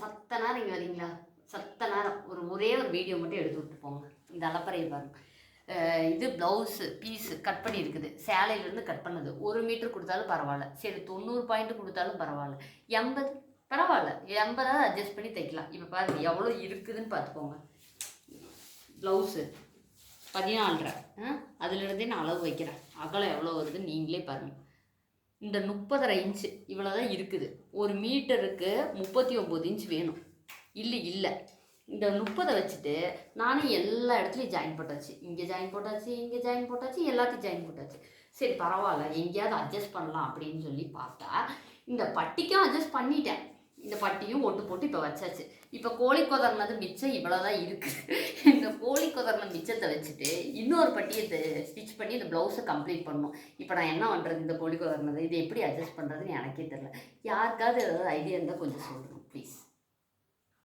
சத்த நேரம் இங்கே வரீங்களா? சத்த நேரம் ஒரே ஒரு வீடியோ மட்டும் எடுத்து விட்டு போங்க. இந்த அலப்பறையை பாருங்க. இது ப்ளவுஸு பீஸு கட் பண்ணியிருக்குது. சேலையிலேருந்து கட் பண்ணது. 1 மீட்டர் கொடுத்தாலும் பரவாயில்ல. சரி 90 பாயிண்ட் கொடுத்தாலும் பரவாயில்ல. 80 பரவாயில்ல. 80 அட்ஜஸ்ட் பண்ணி தைக்கலாம். இப்போ பாருங்கள் எவ்வளோ இருக்குதுன்னு பார்த்துக்கோங்க. ப்ளவுஸு 14.5 அதுலேருந்தே நான் அளவு வைக்கிறேன். அகலம் எவ்வளோ வருதுன்னு நீங்களே பாருங்கள். இந்த 30.5 இன்ச்சு இவ்வளோ தான் இருக்குது. 1 மீட்டருக்கு 39 இன்ச் வேணும். இல்லை இந்த 30 வச்சுட்டு நானும் எல்லா இடத்துலையும் ஜாயின் போட்டாச்சு. இங்கே ஜாயின் போட்டாச்சு, இங்கே ஜாயின் போட்டாச்சு, எல்லாத்தையும் ஜாயின் போட்டாச்சு. சரி பரவாயில்ல, எங்கேயாவது அட்ஜஸ்ட் பண்ணலாம் அப்படின்னு சொல்லி பார்த்தா இந்த பட்டிக்கும் அட்ஜஸ்ட் பண்ணிட்டேன். இந்த பட்டியும் ஒட்டு போட்டு இப்போ வச்சாச்சு. இப்போ கோழி கொதர்னது மிச்சம் இவ்வளோ தான் இருக்குது. இந்த கோழி கொதர்ன மிச்சத்தை வச்சுட்டு இன்னொரு பட்டியை ஸ்டிச் பண்ணி இந்த ப்ளவுஸை கம்ப்ளீட் பண்ணணும். இப்போ நான் என்ன பண்ணுறது? இந்த கோழி கொதர்னது இதை எப்படி அட்ஜஸ்ட் பண்ணுறதுன்னு எனக்கே தெரியல. யாருக்காவது ஏதாவது ஐடியா இருந்தால் கொஞ்சம் சொல்லுங்கள் ப்ளீஸ்.